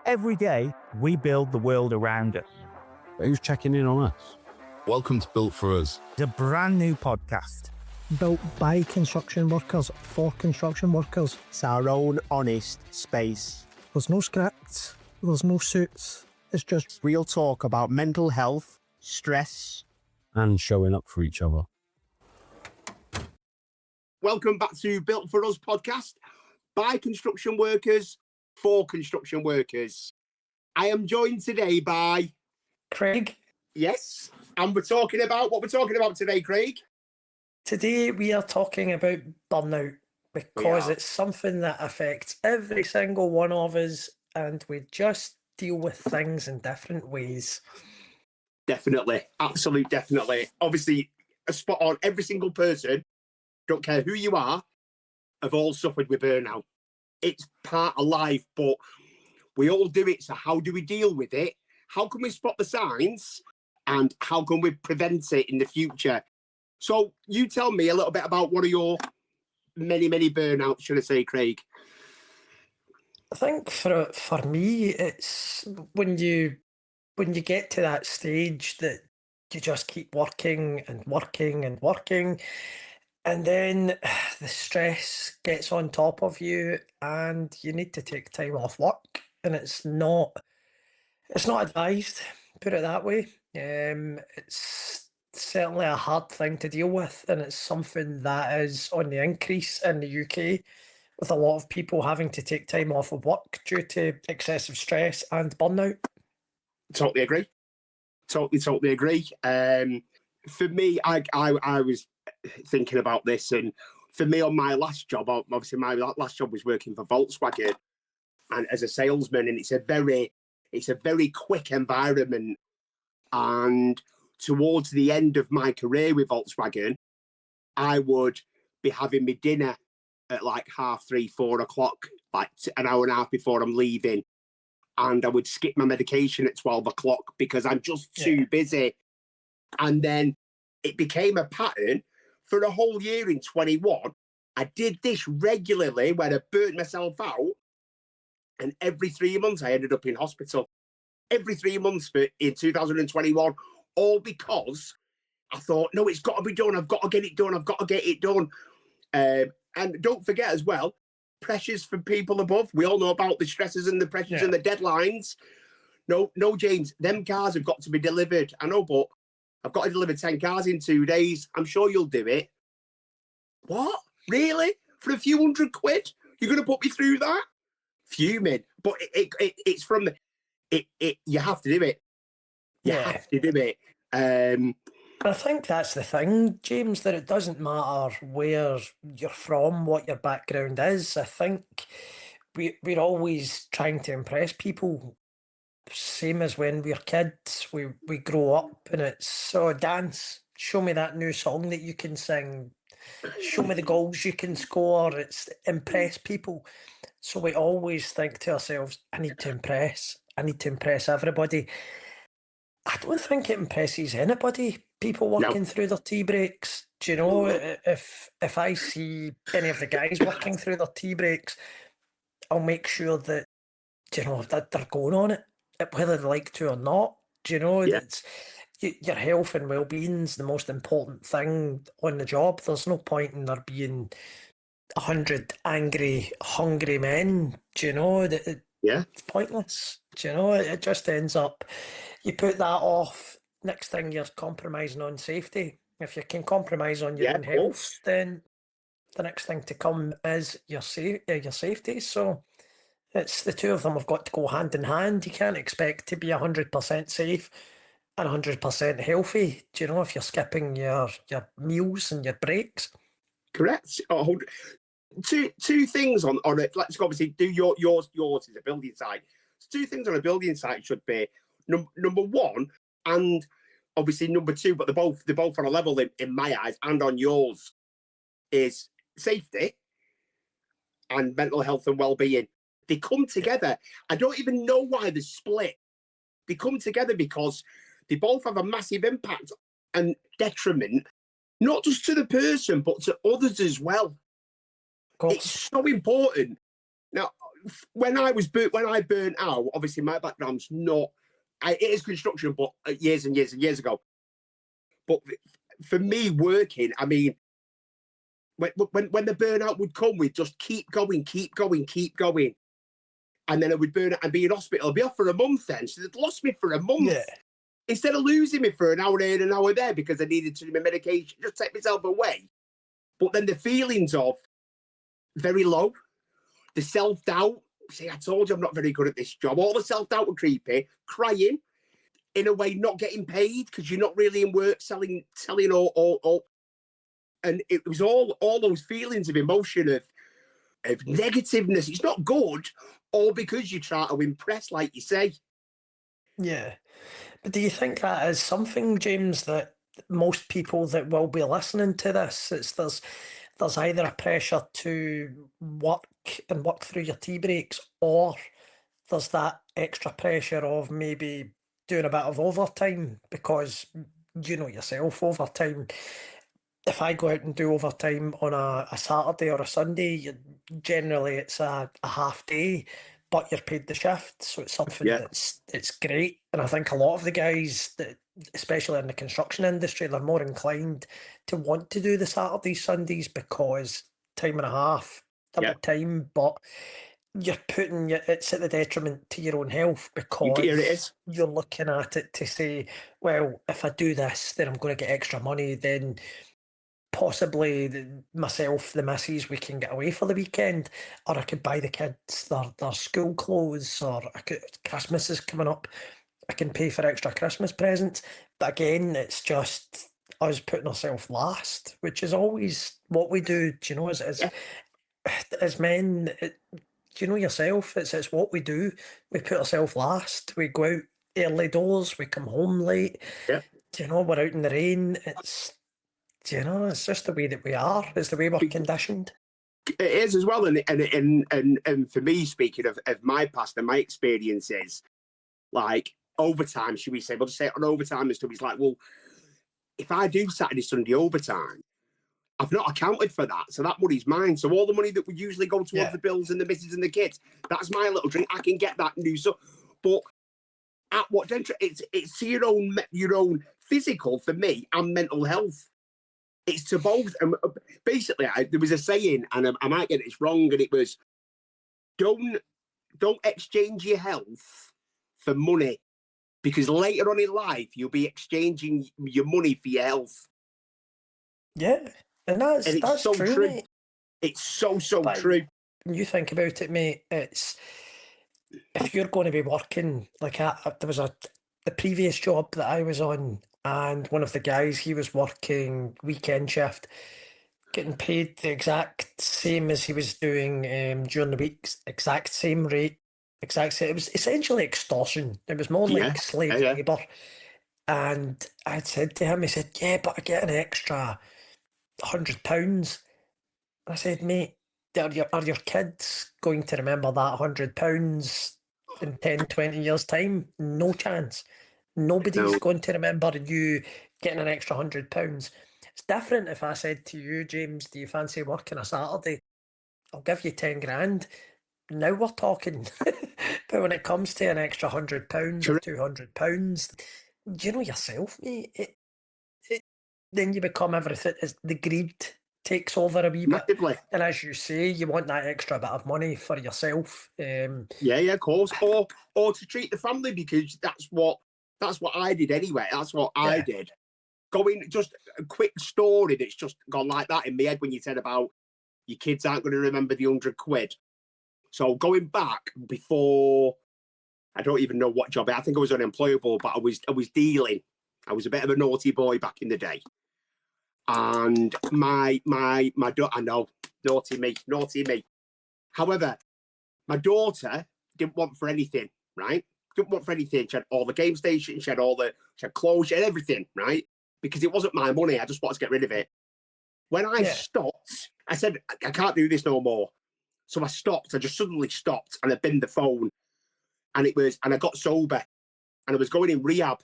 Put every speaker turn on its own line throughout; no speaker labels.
Every day, we build the world around us.
But who's checking in on us?
Welcome to Built For Us.
It's a brand new podcast.
Built by construction workers for construction workers.
It's our own honest space.
There's no scripts, there's no suits. It's just
Real talk about mental health, stress,
And showing up for each other.
Welcome back to Built For Us podcast by construction workers for construction workers. I am joined today by
Craig.
Yes, and we're talking about what we're talking about today, Craig.
Today we are talking about burnout because it's something that affects every single one of us, and we just deal with things in different ways.
Definitely, absolutely, definitely. Obviously, a spot on. Every single person, don't care who you are, have all suffered with burnout. It's part of life, but we all do it. So how do we deal with it? How can we spot the signs? And how can we prevent it in the future? So you tell me a little bit about one of your many, many burnouts, should I say, Craig?
I think for me, it's when you get to that stage that you just keep working and working and working, and then the stress gets on top of you and you need to take time off work, and it's not advised, put it that way. It's certainly a hard thing to deal with, and it's something that is on the increase in the UK, with a lot of people having to take time off of work due to excessive stress and burnout.
Totally agree. Totally agree. For me, I was thinking about this, and for me on my last job, obviously my last job was working for Volkswagen and as a salesman, and it's a very quick environment. And towards the end of my career with Volkswagen, I would be having my dinner at like 3:30, 4 o'clock, like an hour and a half before I'm leaving. And I would skip my medication at 12 o'clock because I'm just too busy. And then it became a pattern for a whole year in 21. I did this regularly when I burnt myself out. And every 3 months I ended up in hospital. Every 3 months in 2021, all because I thought, no, it's got to be done. I've got to get it done. And don't forget as well, pressures from people above. We all know about the stresses and the pressures and the deadlines. No, James, them cars have got to be delivered. I know, but I've got to deliver 10 cars in 2 days. I'm sure you'll do it. What? Really? For a few £100? You're going to put me through that? Fuming. But it's from the... you have to do it. You have to do it.
I think that's the thing, James, that it doesn't matter where you're from, what your background is. I think we're always trying to impress people. Same as when we're kids, we grow up and it's, so dance, show me that new song that you can sing, show me the goals you can score. It's impress people. So we always think to ourselves, I need to impress everybody. I don't think it impresses anybody, people working through their tea breaks. Do you know, if I see any of the guys working through their tea breaks, I'll make sure that, you know, that they're going on it, whether they like to or not. Do you know, that's your health and well-being is the most important thing on the job. There's no point in there being 100 angry, hungry men. Do you know, it's pointless. Do you know, it just ends up, you put that off, next thing you're compromising on safety. If you can compromise on your own health, then the next thing to come is your safety. So it's the two of them have got to go hand in hand. You can't expect to be 100% safe and 100% healthy, do you know, if you're skipping your meals and your breaks.
Correct. Two things on it. Let's obviously do yours is a building site. So 2 things on a building site should be number one, and obviously number two, but they're both on a level in my eyes and on yours, is safety and mental health and well-being. They come together. I don't even know why they're split. They come together because they both have a massive impact and detriment, not just to the person, but to others as well. It's so important. Now, when I burnt out, obviously my background's not, it is construction, but years and years and years ago. But for me working, I mean, when the burnout would come, we'd just keep going. And then I would burn out and be in hospital. I'd be off for a month then. So they'd lost me for a month.
Yeah.
Instead of losing me for an hour here and an hour there because I needed to do my medication, just take myself away. But then the feelings of very low, the self-doubt. See, I told you I'm not very good at this job. All the self-doubt would creep in, crying, in a way not getting paid because you're not really in work, selling or. And it was all those feelings of emotion, of negativeness. It's not good, all because you try to impress, like you say.
Yeah. But do you think that is something, James, that most people that will be listening to this, there's either a pressure to work through your tea breaks, or there's that extra pressure of maybe doing a bit of overtime, because you know yourself, overtime, if I go out and do overtime on a Saturday or a Sunday, generally it's a half day, but you're paid the shift, so it's something it's great. And I think a lot of the guys that, especially in the construction industry, they're more inclined to want to do the Saturdays, Sundays, because time and a half, double time, but it's at the detriment to your own health, because you're looking at it to say, well, if I do this, then I'm going to get extra money, then possibly myself, the missus, we can get away for the weekend, or I could buy the kids their school clothes, or Christmas is coming up, I can pay for extra Christmas presents. But again, it's just us putting ourselves last, which is always what we do. Do you know, as men, you know yourself, it's what we do. We put ourselves last. We go out early doors, we come home late.
Yeah.
You know, we're out in the rain. It's just the way that we are. It's the way we're conditioned.
It is as well, and for me, speaking of my past and my experiences, like overtime, should we say? We'll just say on overtime and stuff. It's like, well, if I do Saturday, Sunday overtime, I've not accounted for that, so that money's mine. So all the money that would usually go towards the bills and the missus and the kids, that's my little drink. I can get that and do so. But at what detriment? It's to your own physical, for me, and mental health. It's to both. Basically, there was a saying, and I might get this wrong, and it was, don't exchange your health for money, because later on in life, you'll be exchanging your money for your health.
Yeah, and that's so true. Mate.
It's so true.
When you think about it, mate, it's, if you're going to be working, like there was the previous job that I was on, and one of the guys, he was working weekend shift, getting paid the exact same as he was doing during the week, exact same rate, exact same. It was essentially extortion. It was more like slave labour. And I said to him, he said, yeah, but I get an extra £100. I said, mate, are your kids going to remember that £100 in 10, 20 years' time? No chance. Nobody's going to remember you getting an extra £100. It's different if I said to you, James, do you fancy working a Saturday? I'll give you 10 grand. Now we're talking. But when it comes to an extra £100 or £200, you know yourself, mate, then you become everything. The greed takes over a wee bit. And as you say, you want that extra bit of money for yourself.
Of course. Or to treat the family, because that's what I did anyway. That's what I did. Just a quick story that's just gone like that in my head when you said about your kids aren't going to remember the £100. So going back before, I don't even know what job. I think I was unemployable, but I was dealing. I was a bit of a naughty boy back in the day. And my daughter, I know, naughty me. However, my daughter didn't want for anything, right? Didn't want for anything. She had all the game stations, she had clothes, she had everything, right? Because it wasn't my money. I just wanted to get rid of it. When I stopped, I said, I can't do this no more. So I stopped. I just suddenly stopped, and I binned the phone. And I got sober, and I was going in rehab.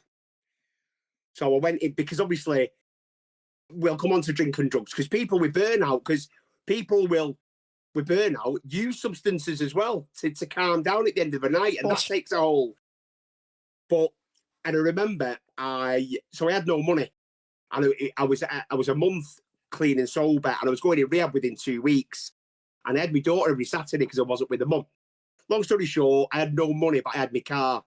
So I went in, because obviously we'll come on to drink and drugs, because people with burnout, because people will with burnout use substances as well to calm down at the end of the night, and that takes a whole. And I remember I had no money, and I was a month clean and sober, and I was going to rehab within 2 weeks, and I had my daughter every Saturday because I wasn't with the mum. Long story short, I had no money, but I had my car,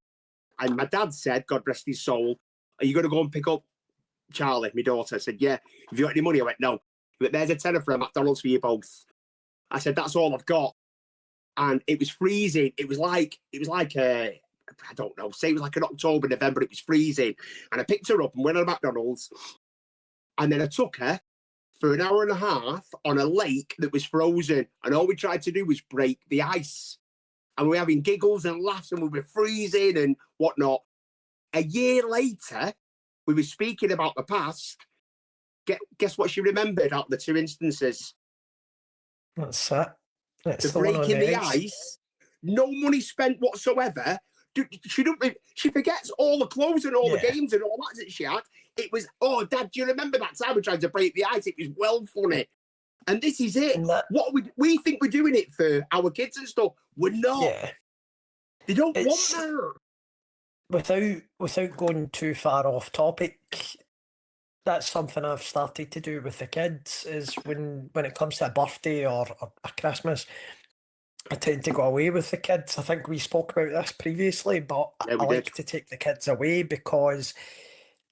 and my dad said, God rest his soul, are you going to go and pick up Charlie, my daughter? I said, yeah. Have you got any money? I went, no. But there's a tenner for a McDonald's for you both. I said, that's all I've got. And it was freezing. It was like I don't know, say it was like an October, November, it was freezing. And I picked her up and went on McDonald's. And then I took her for an hour and a half on a lake that was frozen. And all we tried to do was break the ice. And we were having giggles and laughs, and we were freezing and whatnot. A year later, we were speaking about the past. Guess what she remembered out of the 2 instances?
That's it. It's
The breaking the ice. No money spent whatsoever. She forgets all the clothes and all the games and all that she had. It was, oh, Dad, do you remember that time we tried to break the ice? It was well funny. And this is it. What we think we're doing it for our kids and stuff. We're not.
Yeah.
They don't want that.
Without going too far off topic, that's something I've started to do with the kids, is when it comes to a birthday or a Christmas, I tend to go away with the kids. I think we spoke about this previously, but I like to take the kids away because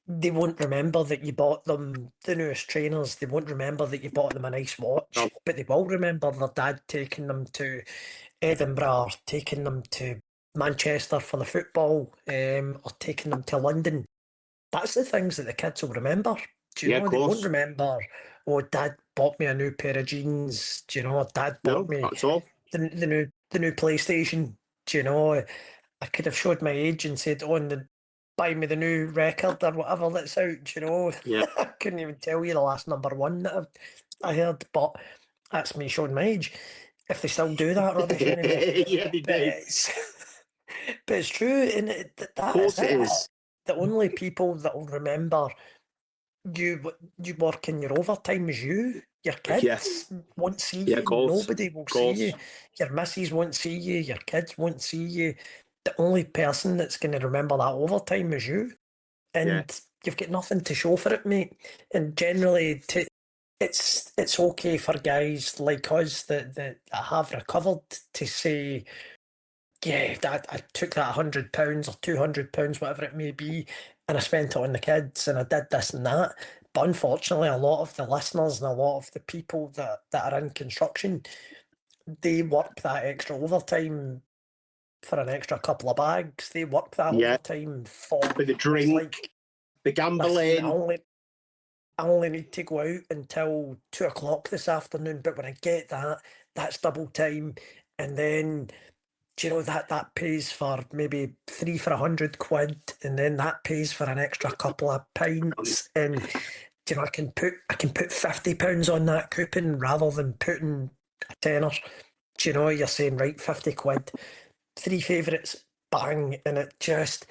they won't remember that you bought them the newest trainers. They won't remember that you bought them a nice watch, but they will remember their dad taking them to Edinburgh, taking them to Manchester for the football, or taking them to London. That's the things that the kids will remember. Do you know? They won't remember, oh, Dad bought me a new pair of jeans. Do you know? Dad bought me the new PlayStation. Do you know? I could have showed my age and said, oh, and buy me the new record or whatever that's out. Do you know?
Yeah.
I couldn't even tell you the last number one that I heard, but that's me showing my age. If they still do that rubbish anymore.
Yeah, they do.
But it's true, and
of course it is.
The only people that will remember you working your overtime is you. Your kids won't see you. Nobody will see you. Your missus won't see you. Your kids won't see you. The only person that's going to remember that overtime is you. And you've got nothing to show for it, mate. And generally, it's okay for guys like us that have recovered to say, yeah, I took that £100 or £200, whatever it may be, and I spent it on the kids and I did this and that. But unfortunately, a lot of the listeners and a lot of the people that are in construction, they work that extra overtime for an extra couple of bags. They work that overtime for
the drink, the gambling.
I only need to go out until 2:00 this afternoon, but when I get that, that's double time. And then, do you know, that pays for maybe 3 for £100, and then that pays for an extra couple of pints. And do you know, I can put £50 on that coupon rather than putting a tenner. Do you know, you're saying, right, £50, 3 favourites, bang, and it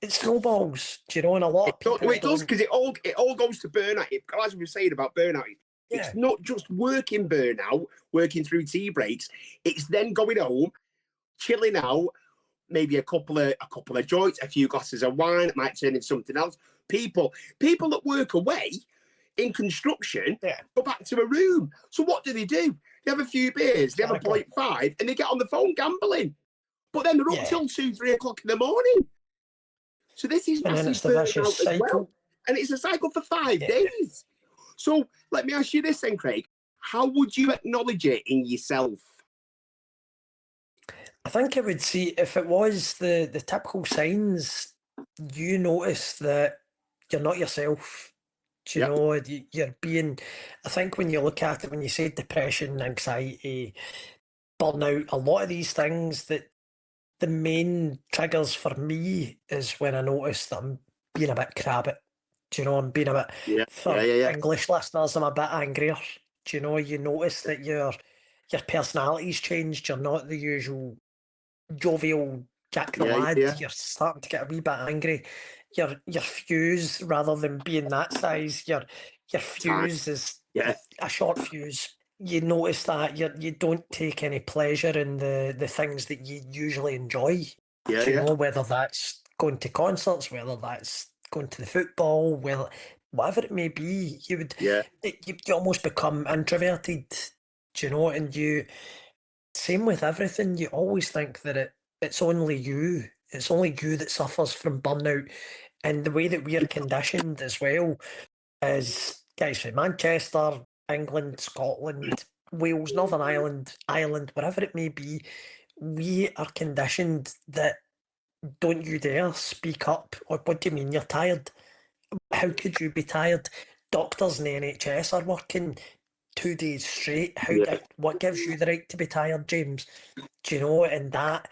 snowballs. Do you know, and a lot of people.
It does, because it all goes to burnout. As we were saying about burnout, it's not just working burnout, working through tea breaks. It's then going home, chilling out, maybe a couple of joints, a few glasses of wine. It might turn into something else. People that work away in construction go back to a room. So what do? They have a few beers, they have a 0.5, and they get on the phone gambling. But then they're up till 2, 3 o'clock in the morning. So this is massive burnout as well. And it's a cycle for 5 days. So let me ask you this then, Craig. How would you acknowledge it in yourself?
I think I would see, if it was the typical signs, you notice that you're not yourself. Do you know, you're being, I think when you look at it, when you say depression, anxiety, burnout, a lot of these things, that the main triggers for me is when I notice that I'm being a bit crabbit. Do you know, I'm being a bit, for English listeners, I'm a bit angrier. Do you know, you notice that your personality's changed. You're not the usual jovial Jack the Lad. You're starting to get a wee bit angry. Your fuse, rather than being that size, your fuse is a short fuse. you notice that you don't take any pleasure in the things that you usually enjoy.
Yeah,
Do you
yeah.
know, whether that's going to concerts, whether that's going to the football, whatever it may be,
Yeah.
you almost become introverted. Do you know? And same with everything. You always think that it's only you. It's only you that suffers from burnout, and the way that we are conditioned as well is guys from Manchester, England, Scotland, Wales, Northern Ireland, wherever it may be. We are conditioned that don't you dare speak up. What do you mean you're tired? How could you be tired? Doctors in the NHS are working 2 days straight.
Yeah.
What gives you the right to be tired, James? Do you know? And that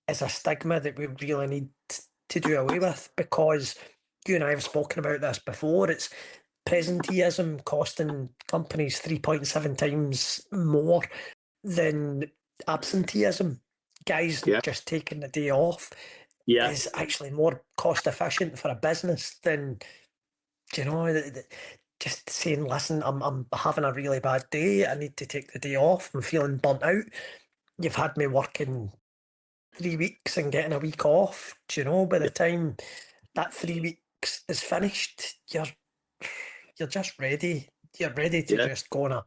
is a stigma that we really need to do away with, because you and I have spoken about this before. It's presenteeism costing companies 3.7 times more than absenteeism. Guys
Yeah.
just taking the day off
Yeah.
is actually more cost efficient for a business than, do you know, just saying, listen, I'm having a really bad day, I need to take the day off, I'm feeling burnt out. You've had me working 3 weeks and getting a week off. Do you know, by the time that 3 weeks is finished, you're just ready. You're ready to
Yeah.
just go on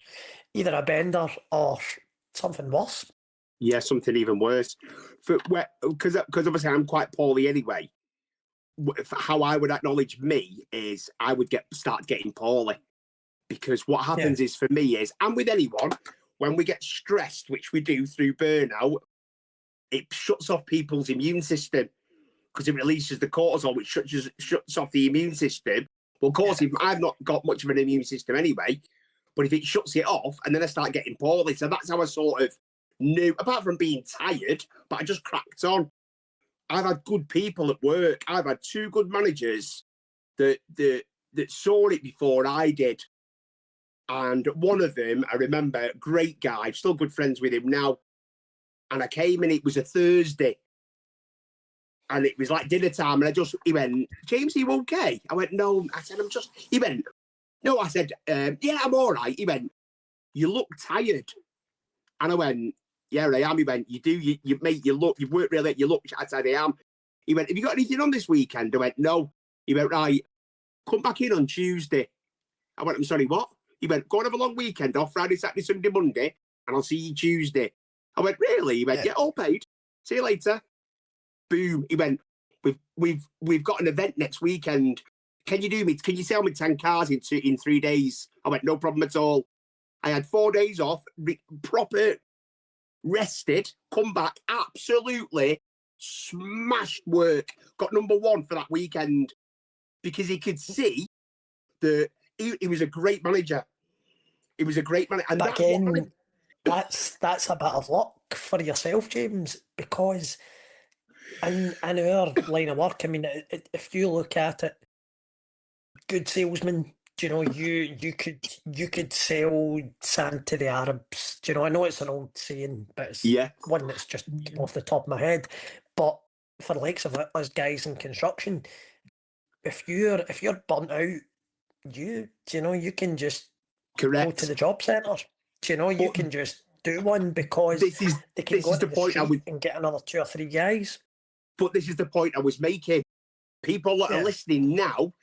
either a bender or something worse.
Yeah, something even worse. Because obviously I'm quite poorly anyway. How I would acknowledge me is I would start getting poorly, because what happens is, for me, is, and with anyone, when we get stressed, which we do through burnout, it shuts off people's immune system, because it releases the cortisol, which shuts off the immune system. Well, of course, if I've not got much of an immune system anyway, but if it shuts it off, and then I start getting poorly. So that's how I sort of knew, apart from being tired, but I just cracked on. I've had good people at work. I've had 2 good managers that saw it before I did. And one of them, I remember, great guy, still good friends with him now. And I came in, it was a Thursday. And it was like dinner time. And he went, James, are you okay? I went, no. I said, he went, no. I said, yeah, I'm all right. He went, you look tired. And I went, yeah, I am. He went, you do, mate, you've worked really, you look. I said, I am. He went, have you got anything on this weekend? I went, no. He went, right, come back in on Tuesday. I went, I'm sorry, what? He went, go and have a long weekend off, Friday, Saturday, Sunday, Monday, and I'll see you Tuesday. I went, really? He went, yeah, all paid. See you later. Boom. He went, we've got an event next weekend. Can you sell me 10 cars in 3 days? I went, no problem at all. I had 4 days off, proper rested, come back, absolutely smashed work. Got number 1 for that weekend, because he could see that he was a great manager. He was a great manager. And
but again, that's a bit of luck for yourself, James, because in our line of work, I mean, if you look at it, good salesman, do you know, you could sell sand to the Arabs. Do you know, I know it's an old saying, but it's one that's just off the top of my head. But for the likes of us guys in construction, if you're burnt out, you can just go to the job centre. Do you know, you can just do one, because they can go to the street and get another 2 or 3 guys.
But this is the point I was making. People that are listening now,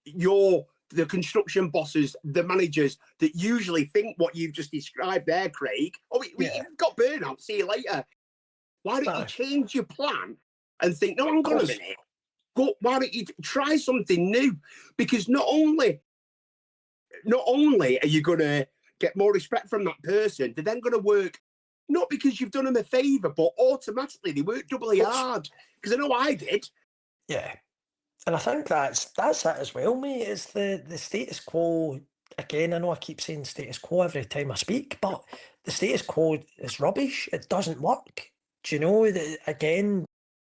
the construction bosses, the managers that usually think what you've just described there, Craig. Oh, we got burnout. See you later. Why don't you change your plan and think, no, hang on a minute. Why don't you try something new? Because not only are you going to get more respect from that person, they're then going to work, not because you've done them a favour, but automatically they work doubly hard. Because I know I did.
Yeah. And I think that's it as well, mate. It's the status quo. Again, I know I keep saying status quo every time I speak, but the status quo is rubbish. It doesn't work. Do you know that, again,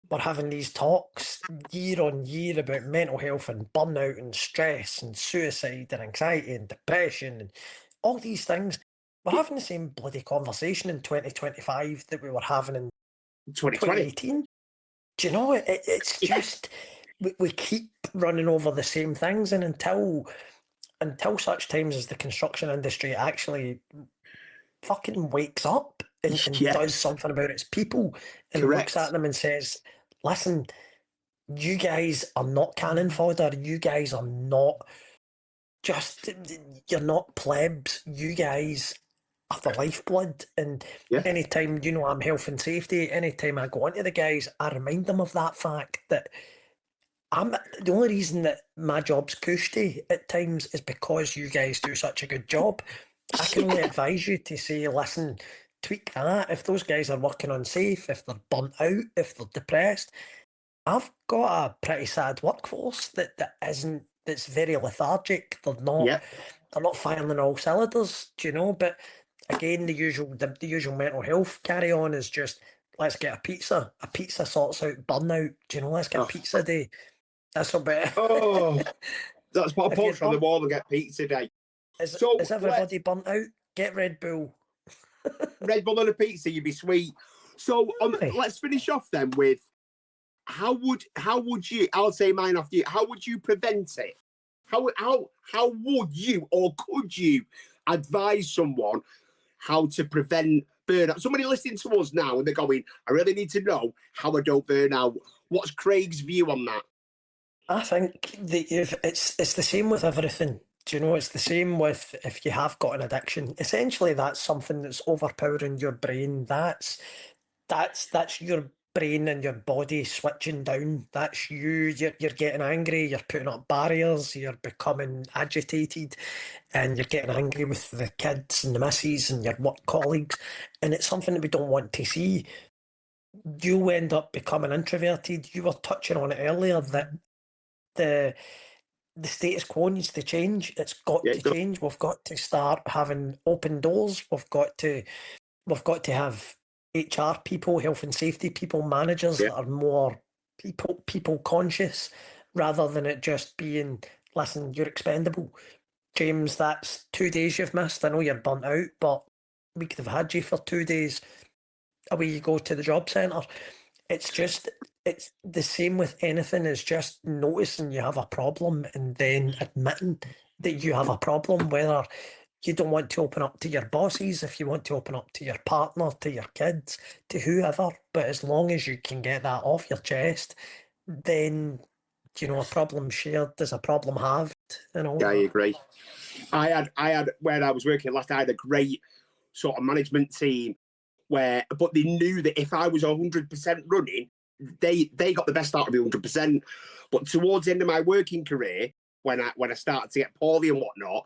we're having these talks year on year about mental health and burnout and stress and suicide and anxiety and depression and all these things. We're having the same bloody conversation in 2025 that we were having in 2018. Do you know, it's just, we keep running over the same things, and until such times as the construction industry actually fucking wakes up and
Yeah.
does something about its people and
Correct.
looks at them and says, listen, you guys are not cannon fodder. You guys are not just, you're not plebs. You guys are the lifeblood. And
Yeah.
anytime, I'm health and safety, anytime I go into the guys, I remind them of that fact that the only reason that my job's cushy at times is because you guys do such a good job. I can only advise you to say, listen, tweak that. If those guys are working unsafe, if they're burnt out, if they're depressed, I've got a pretty sad workforce that's very lethargic. They're not firing on all cylinders, But again, the usual mental health carry on is just, let's get a pizza. A pizza sorts out burnout. Let's get a pizza day. That's a bit.
Oh, that's what I
If you're
post on the wall and get pizza day.
Is
So
everybody burnt out? Get Red Bull.
Red Bull and a pizza, you'd be sweet. So let's finish off then with how would you? I'll say mine after you. How would you prevent it? How would you or could you advise someone how to prevent burnout? Somebody listening to us now and they're going, I really need to know how I don't burn out. What's Craig's view on that?
I think it's the same with everything. It's the same with if you have got an addiction. Essentially, that's something that's overpowering your brain. That's your brain and your body switching down. That's you. You're getting angry. You're putting up barriers. You're becoming agitated, and you're getting angry with the kids and the missus and your work colleagues. And it's something that we don't want to see. You end up becoming introverted. You were touching on it earlier that the status quo needs to change. It's got to change. We've got to start having open doors. We've got to have HR people, health and safety people, managers that are more people conscious, rather than it just being, listen, you're expendable. James, that's 2 days you've missed. I know you're burnt out, but we could have had you for 2 days. Away you go to the job centre. It's the same with anything. It's just noticing you have a problem and then admitting that you have a problem, whether you don't want to open up to your bosses, if you want to open up to your partner, to your kids, to whoever. But as long as you can get that off your chest, then, a problem shared is a problem halved.
Yeah, I agree. I had when I was working last, I had a great sort of management team but they knew that if I was 100% running, they got the best out of me 100%. But towards the end of my working career, when I started to get poorly and whatnot,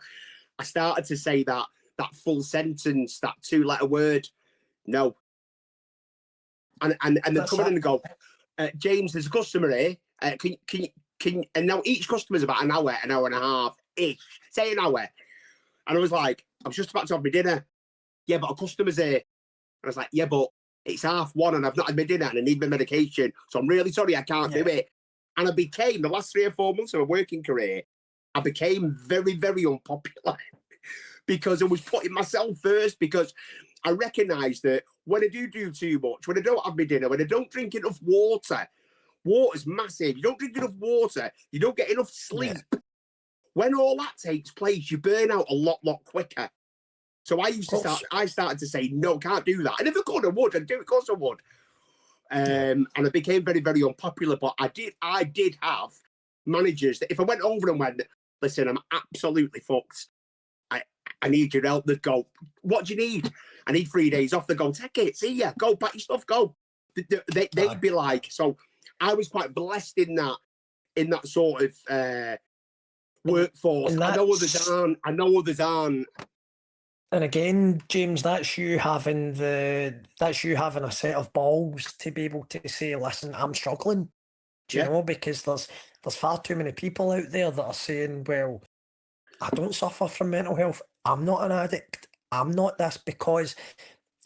I started to say that full sentence, that 2-letter word, no. And they come in and go, James, there's a customer here. Can and now each customer's about an hour and a half ish. Say an hour. And I was like, I was just about to have my dinner. Yeah, but a customer's here. I was like, yeah, but it's 1:30 and I've not had my dinner and I need my medication. So I'm really sorry, I can't do it. And I became, the last 3 or 4 months of my working career, I became very, very unpopular because I was putting myself first, because I recognised that when I do too much, when I don't have my dinner, when I don't drink enough water, water's massive. You don't drink enough water, you don't get enough sleep. Yeah. When all that takes place, you burn out a lot quicker. So I started to say, no, can't do that. And if I could, I would. I'd do it, of course I would. And I became very, very unpopular. But I did have managers that if I went over and went, listen, I'm absolutely fucked. I need your help. They'd go, what do you need? I need 3 days off. They'd go, take it. See ya. Go, pack your stuff, go. They'd be like, so I was quite blessed in that sort of workforce. I know others aren't.
And again, James, that's you having a set of balls to be able to say, listen, I'm struggling. Do you know? Because there's far too many people out there that are saying, well, I don't suffer from mental health. I'm not an addict. I'm not this, because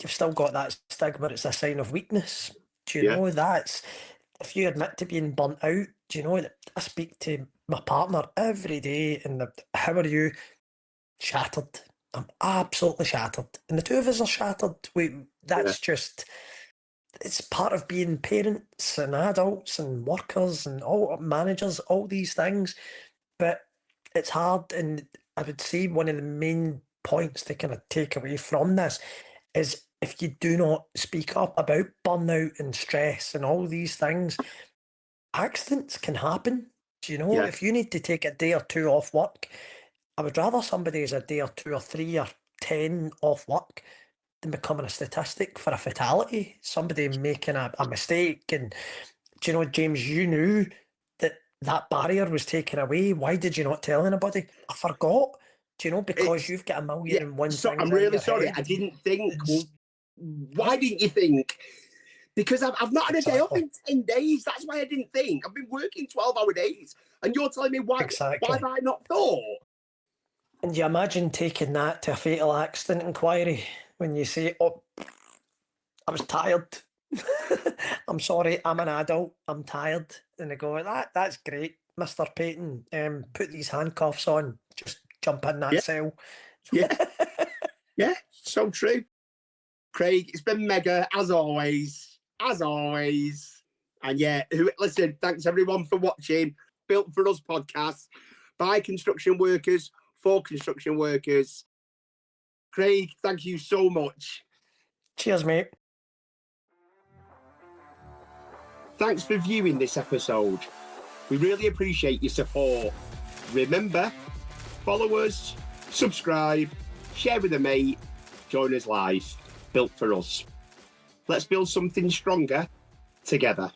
you've still got that stigma. It's a sign of weakness. Do you know? That's, if you admit to being burnt out, do you know that I speak to my partner every day and how are you? Shattered. I'm absolutely shattered. And the two of us are shattered. Just, it's part of being parents and adults and workers and all managers, all these things. But it's hard. And I would say one of the main points to kind of take away from this is if you do not speak up about burnout and stress and all these things, accidents can happen. Do you know,
Yeah.
if you need to take a day or two off work, I would rather somebody is a day or 2 or 3 or 10 off work than becoming a statistic for a fatality, somebody making a mistake. And do you know, James, you knew that barrier was taken away. Why did you not tell anybody? I forgot. Do you know, because you've got a million and one
So
things
I'm
in
really
your
sorry.
head.
I didn't think.
It's-
Well, why didn't you think? Because I've not had a day off in 10 days. That's why I didn't think. I've been working 12-hour days. And you're telling me why
Exactly.
have I not thought?
And you imagine taking that to a fatal accident inquiry when you say, oh, I was tired. I'm sorry, I'm an adult, I'm tired. And they go, that's great, Mr. Payton. Put these handcuffs on, just jump in that
Yeah.
cell.
Yeah. Yeah, so true. Craig, it's been mega, as always. As always. And yeah, listen, thanks everyone for watching Built for Us podcast by construction workers, for construction workers. Craig, thank you so much.
Cheers, mate.
Thanks for viewing this episode. We really appreciate your support. Remember, follow us, subscribe, share with a mate, join us live. Built for Us. Let's build something stronger together.